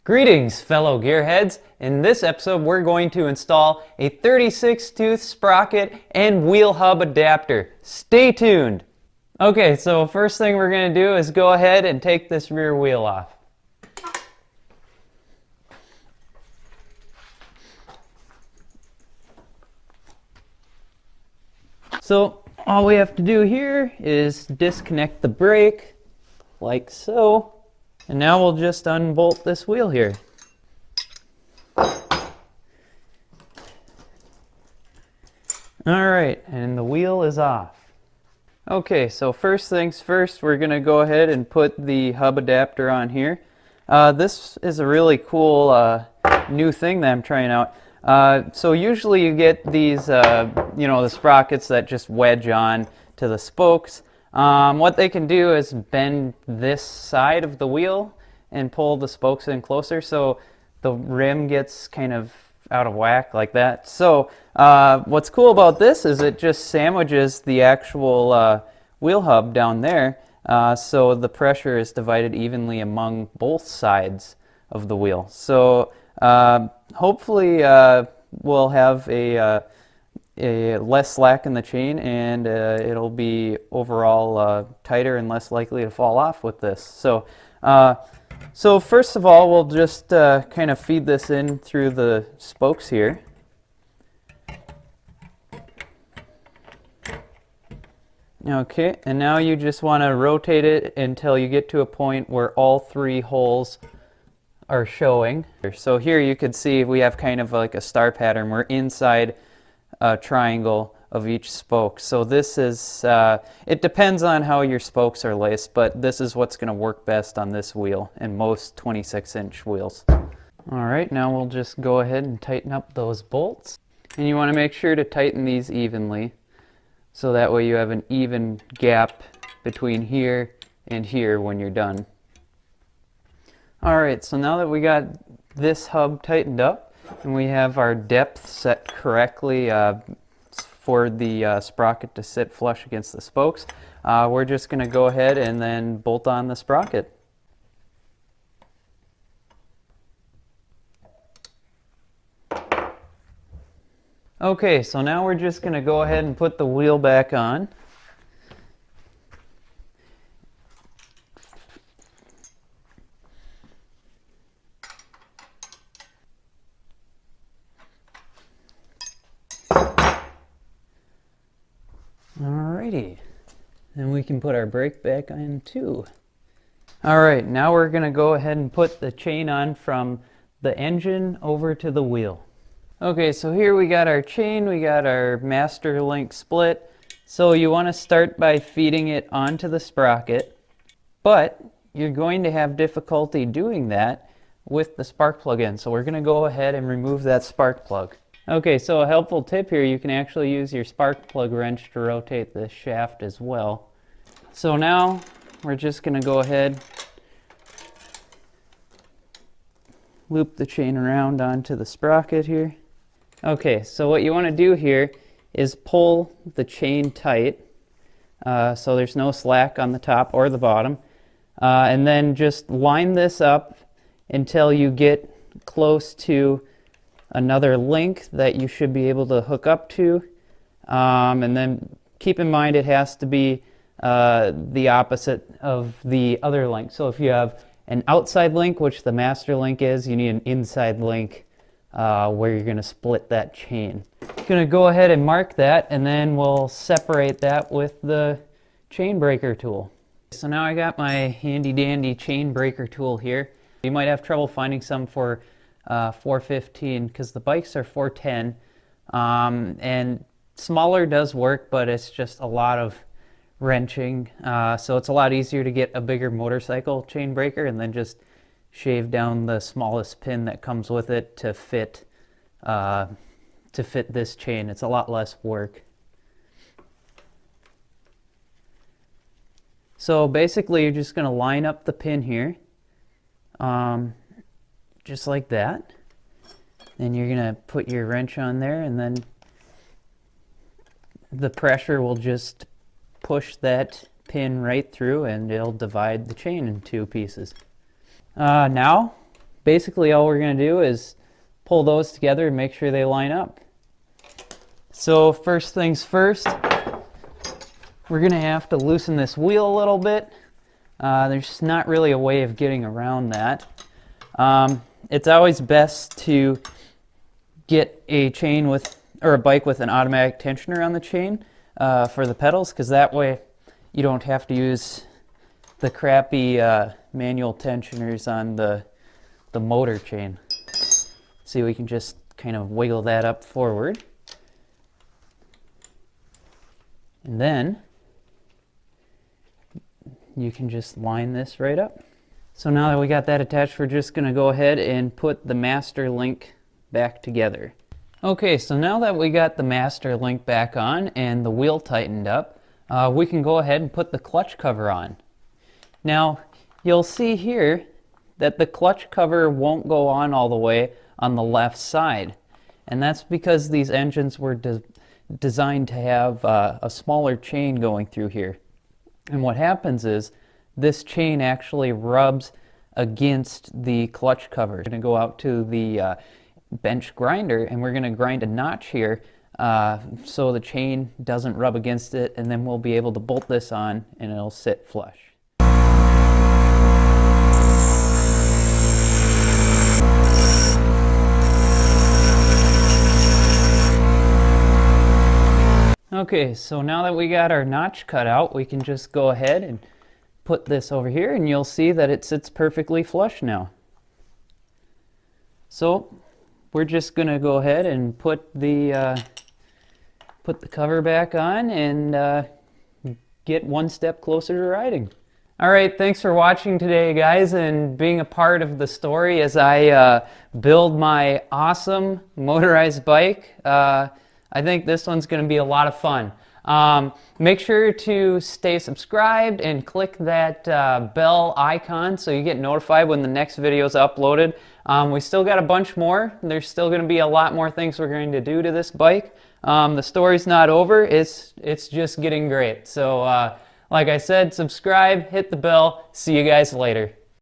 Greetings, fellow gearheads. In this episode, we're going to install a 36-tooth sprocket and wheel hub adapter. Stay tuned. Okay, so first thing we're going to do is go ahead and take this rear wheel off. So all we have to do here is disconnect the brake like so. And now we'll just unbolt this wheel here. Alright, and the wheel is off. Okay, so first things first, we're going to go ahead and put the hub adapter on here. This is a really cool new thing that I'm trying out. So usually you get these, the sprockets that just wedge on to the spokes. What they can do is bend this side of the wheel and pull the spokes in closer so the rim gets kind of out of whack like that. So what's cool about this is it just sandwiches the actual wheel hub down there, so the pressure is divided evenly among both sides of the wheel. So hopefully we'll have a less slack in the chain, and it'll be overall tighter and less likely to fall off with this. So first of all, we'll just kind of feed this in through the spokes here. Okay, and now you just want to rotate it until you get to a point where all three holes are showing. So here you can see we have kind of like a star pattern. We're inside a triangle of each spoke. So this is, it depends on how your spokes are laced, but this is what's going to work best on this wheel and most 26-inch wheels. Alright, now we'll just go ahead and tighten up those bolts. And you want to make sure to tighten these evenly, so that way you have an even gap between here and here when you're done. Alright, so now that we got this hub tightened up and we have our depth set correctly for the sprocket to sit flush against the spokes, we're just going to go ahead and then bolt on the sprocket. Okay, so now we're just going to go ahead and put the wheel back on. Alrighty, then we can put our brake back on too. Alright, now we're going to go ahead and put the chain on from the engine over to the wheel. Okay, so here we got our chain, we got our master link split. So you want to start by feeding it onto the sprocket, but you're going to have difficulty doing that with the spark plug in. So we're going to go ahead and remove that spark plug. Okay, so a helpful tip here, you can actually use your spark plug wrench to rotate this shaft as well. So now we're just going to go ahead, loop the chain around onto the sprocket here. Okay, so what you want to do here is pull the chain tight, so there's no slack on the top or the bottom, and then just line this up until you get close to another link that you should be able to hook up to, and then keep in mind it has to be the opposite of the other link. So if you have an outside link, which the master link is, you need an inside link where you're going to split that chain. I'm going to go ahead and mark that, and then we'll separate that with the chain breaker tool. So now I got my handy dandy chain breaker tool here. You might have trouble finding some for 415 because the bikes are 410, and smaller does work, but it's just a lot of wrenching, so it's a lot easier to get a bigger motorcycle chain breaker and then just shave down the smallest pin that comes with it to fit this chain. It's a lot less work. So basically you're just going to line up the pin here, just like that. Then you're going to put your wrench on there, and then the pressure will just push that pin right through and it'll divide the chain in two pieces. Now basically all we're going to do is pull those together and make sure they line up. So first things first, we're going to have to loosen this wheel a little bit. There's not really a way of getting around that. It's always best to get a chain with, or a bike with an automatic tensioner on the chain for the pedals, because that way you don't have to use the crappy manual tensioners on the motor chain. See, we can just kind of wiggle that up forward. And then you can just line this right up. So now that we got that attached, we're just going to go ahead and put the master link back together. Okay, so now that we got the master link back on and the wheel tightened up, we can go ahead and put the clutch cover on. Now, you'll see here that the clutch cover won't go on all the way on the left side. And that's because these engines were designed to have a smaller chain going through here. And what happens is this chain actually rubs against the clutch cover. We're going to go out to the bench grinder and we're going to grind a notch here so the chain doesn't rub against it, and then we'll be able to bolt this on and it'll sit flush. Okay, so now that we got our notch cut out, we can just go ahead and put this over here and you'll see that it sits perfectly flush now. So we're just going to go ahead and put the cover back on and get one step closer to riding. Alright, thanks for watching today, guys, and being a part of the story as I build my awesome motorized bike. I think this one's going to be a lot of fun. Make sure to stay subscribed and click that bell icon so you get notified when the next video is uploaded. We still got a bunch more. There's still going to be a lot more things we're going to do to this bike. The story's not over. It's just getting great. So like I said, subscribe, hit the bell. See you guys later.